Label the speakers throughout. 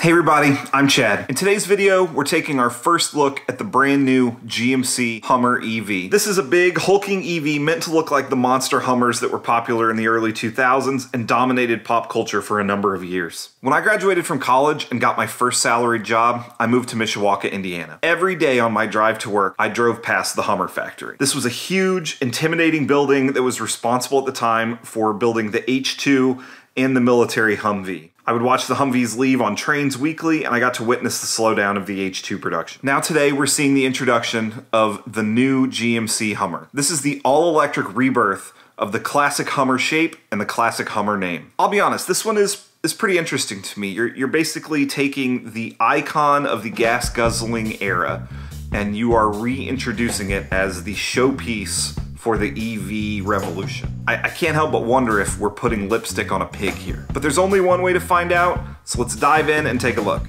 Speaker 1: Hey everybody, I'm Chad. In today's video, we're taking our first look at the brand new GMC Hummer EV. This is a big, hulking EV meant to look like the monster Hummers that were popular in the early 2000s and dominated pop culture for a number of years. When I graduated from college and got my first salaried job, I moved to Mishawaka, Indiana. Every day on my drive to work, I drove past the Hummer factory. This was a huge, intimidating building that was responsible at the time for building the H2 and the military Humvee. I would watch the Humvees leave on trains weekly, and I got to witness the slowdown of the H2 production. Now today, we're seeing the introduction of the new GMC Hummer. This is the all-electric rebirth of the classic Hummer shape and the classic Hummer name. I'll be honest, this one is pretty interesting to me. You're basically taking the icon of the gas-guzzling era, and you are reintroducing it as the showpiece for the EV revolution. I can't help but wonder if we're putting lipstick on a pig here. But there's only one way to find out, so let's dive in and take a look.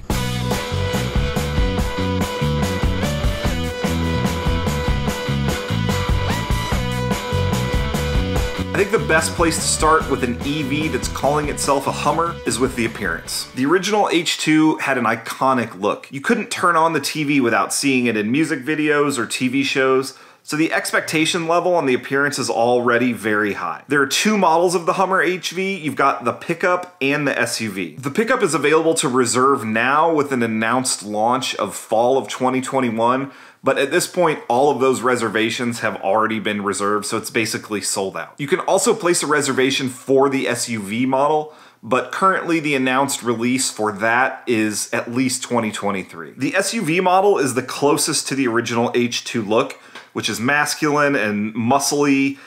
Speaker 1: I think the best place to start with an EV that's calling itself a Hummer is with the appearance. The original H2 had an iconic look. You couldn't turn on the TV without seeing it in music videos or TV shows, so the expectation level on the appearance is already very high. There are two models of the Hummer HV. You've got the pickup and the SUV. The pickup is available to reserve now with an announced launch of fall of 2021, but at this point, all of those reservations have already been reserved, so it's basically sold out. You can also place a reservation for the SUV model, but currently the announced release for that is at least 2023. The SUV model is the closest to the original H2 look, which is masculine and muscly,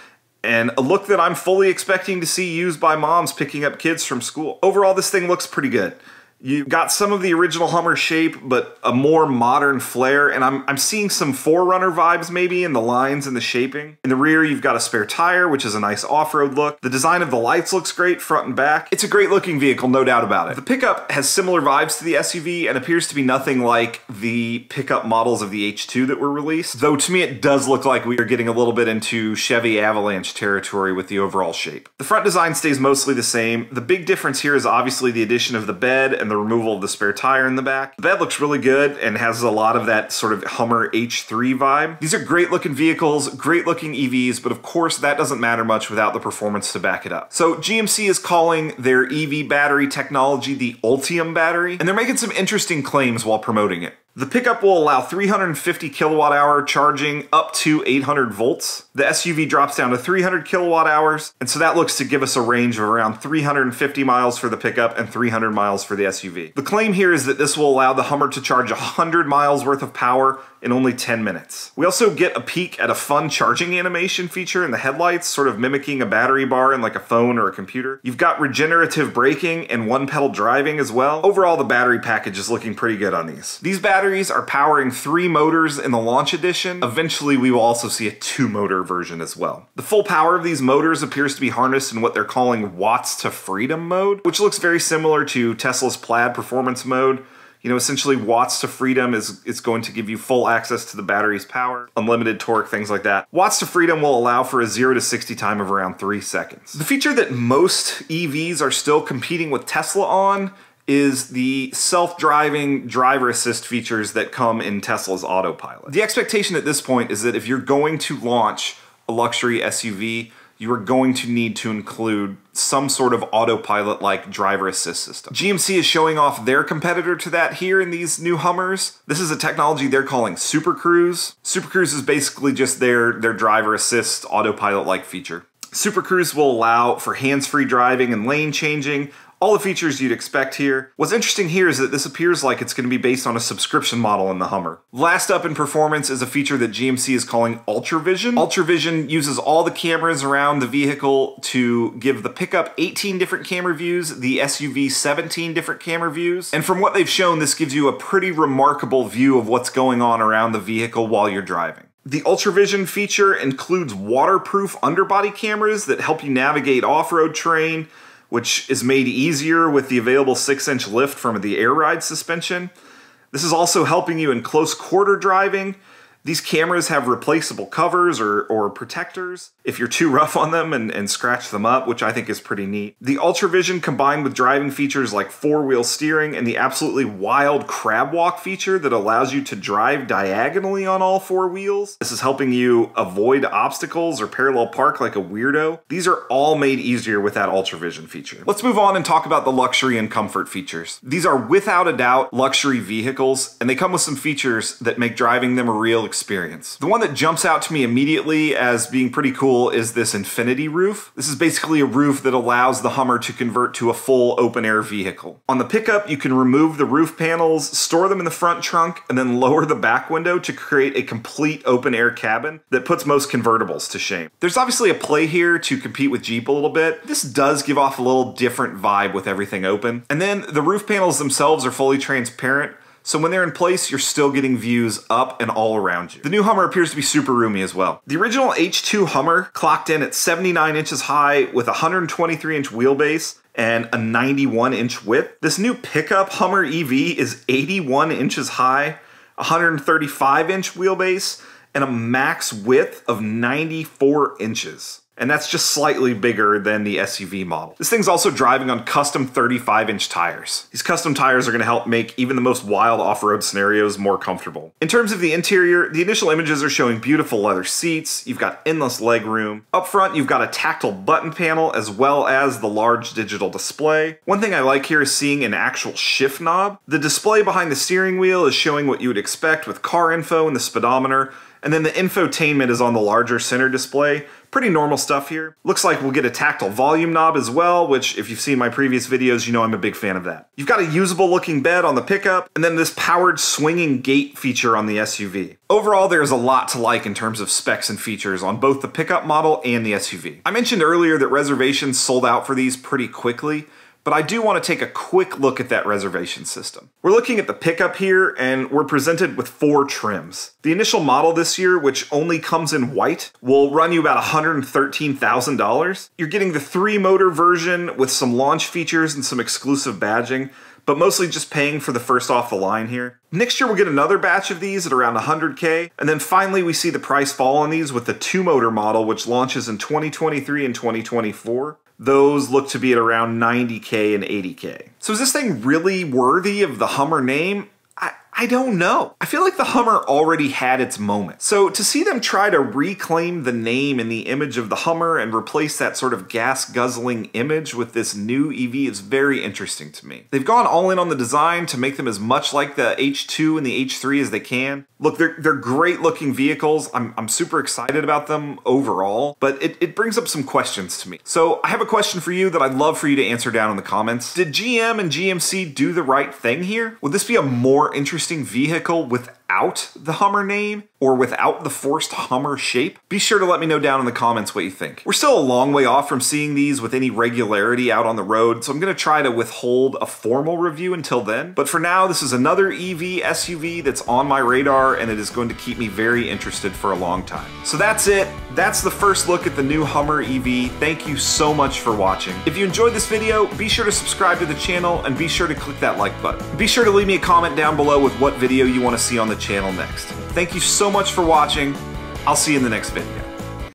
Speaker 1: and a look that I'm fully expecting to see used by moms picking up kids from school. Overall, this thing looks pretty good. You've got some of the original Hummer shape, but a more modern flair, and I'm seeing some 4Runner vibes maybe in the lines and the shaping. In the rear, you've got a spare tire, which is a nice off-road look. The design of the lights looks great, front and back. It's a great looking vehicle, no doubt about it. The pickup has similar vibes to the SUV and appears to be nothing like the pickup models of the H2 that were released, though to me it does look like we are getting a little bit into Chevy Avalanche territory with the overall shape. The front design stays mostly the same. The big difference here is obviously the addition of the bed and the removal of the spare tire in the back. The bed looks really good and has a lot of that sort of Hummer H3 vibe. These are great looking vehicles, great looking EVs, but of course that doesn't matter much without the performance to back it up. So GMC is calling their EV battery technology the Ultium battery, and they're making some interesting claims while promoting it. The pickup will allow 350 kilowatt hour charging up to 800 volts. The SUV drops down to 300 kilowatt hours, and so that looks to give us a range of around 350 miles for the pickup and 300 miles for the SUV. The claim here is that this will allow the Hummer to charge 100 miles worth of power in only 10 minutes. We also get a peek at a fun charging animation feature in the headlights, sort of mimicking a battery bar in like a phone or a computer. You've got regenerative braking and one-pedal driving as well. Overall, the battery package is looking pretty good on these. These batteries are powering 3 motors in the launch edition. Eventually, we will also see a 2-motor version as well. The full power of these motors appears to be harnessed in what they're calling watts to freedom mode, which looks very similar to Tesla's Plaid performance mode. You know, essentially watts to freedom is going to give you full access to the battery's power, unlimited torque, things like that. Watts to freedom will allow for a 0 to 60 time of around 3 seconds. The feature that most EVs are still competing with Tesla on is the self-driving driver assist features that come in Tesla's autopilot. The expectation at this point is that if you're going to launch a luxury SUV, you are going to need to include some sort of autopilot-like driver assist system. GMC is showing off their competitor to that here in these new Hummers. This is a technology they're calling Super Cruise. Super Cruise is basically just their driver assist autopilot-like feature. Super Cruise will allow for hands-free driving and lane changing, all the features you'd expect here. What's interesting here is that this appears like it's going to be based on a subscription model in the Hummer. Last up in performance is a feature that GMC is calling Ultra Vision. Ultra Vision uses all the cameras around the vehicle to give the pickup 18 different camera views, the SUV 17 different camera views, and from what they've shown, this gives you a pretty remarkable view of what's going on around the vehicle while you're driving. The Ultra Vision feature includes waterproof underbody cameras that help you navigate off-road terrain, which is made easier with the available 6-inch lift from the air ride suspension. This is also helping you in close quarter driving, These cameras have replaceable covers or protectors if you're too rough on them and scratch them up, which I think is pretty neat. The UltraVision combined with driving features like 4-wheel steering and the absolutely wild crab walk feature that allows you to drive diagonally on all 4 wheels. This is helping you avoid obstacles or parallel park like a weirdo. These are all made easier with that UltraVision feature. Let's move on and talk about the luxury and comfort features. These are without a doubt luxury vehicles, and they come with some features that make driving them a real experience. The one that jumps out to me immediately as being pretty cool is this infinity roof. This is basically a roof that allows the Hummer to convert to a full open air vehicle. On the pickup, you can remove the roof panels, store them in the front trunk, and then lower the back window to create a complete open air cabin that puts most convertibles to shame. There's obviously a play here to compete with Jeep a little bit. This does give off a little different vibe with everything open. And then the roof panels themselves are fully transparent, so when they're in place, you're still getting views up and all around you. The new Hummer appears to be super roomy as well. The original H2 Hummer clocked in at 79 inches high with a 123-inch wheelbase and a 91-inch width. This new pickup Hummer EV is 81 inches high, 135-inch wheelbase, and a max width of 94 inches. And that's just slightly bigger than the SUV model. This thing's also driving on custom 35-inch tires. These custom tires are gonna help make even the most wild off-road scenarios more comfortable. In terms of the interior, the initial images are showing beautiful leather seats, you've got endless leg room. Up front, you've got a tactile button panel as well as the large digital display. One thing I like here is seeing an actual shift knob. The display behind the steering wheel is showing what you would expect with car info and the speedometer, and then the infotainment is on the larger center display. Pretty normal stuff here. Looks like we'll get a tactile volume knob as well, which if you've seen my previous videos, you know I'm a big fan of that. You've got a usable looking bed on the pickup, and then this powered swinging gate feature on the SUV. Overall, there's a lot to like in terms of specs and features on both the pickup model and the SUV. I mentioned earlier that reservations sold out for these pretty quickly, but I do want to take a quick look at that reservation system. We're looking at the pickup here, and we're presented with 4 trims. The initial model this year, which only comes in white, will run you about $113,000. You're getting the 3-motor version with some launch features and some exclusive badging, but mostly just paying for the first off the line here. Next year we'll get another batch of these at around $100K, and then finally we see the price fall on these with the 2-motor model, which launches in 2023 and 2024. Those look to be at around $90K and $80K. So is this thing really worthy of the Hummer name? I don't know. I feel like the Hummer already had its moment. So to see them try to reclaim the name and the image of the Hummer and replace that sort of gas-guzzling image with this new EV is very interesting to me. They've gone all in on the design to make them as much like the H2 and the H3 as they can. Look, they're great looking vehicles. I'm super excited about them overall, but it brings up some questions to me. So I have a question for you that I'd love for you to answer down in the comments. Did GM and GMC do the right thing here? Would this be a more interesting vehicle without the Hummer name or without the forced Hummer shape? Be sure to let me know down in the comments what you think. We're still a long way off from seeing these with any regularity out on the road, so I'm going to try to withhold a formal review until then. But for now, this is another EV SUV that's on my radar, and it is going to keep me very interested for a long time. So that's it. That's the first look at the new Hummer EV. Thank you so much for watching. If you enjoyed this video, be sure to subscribe to the channel and be sure to click that like button. Be sure to leave me a comment down below with what video you want to see on the channel next. Thank you so much for watching. I'll see you in the next video.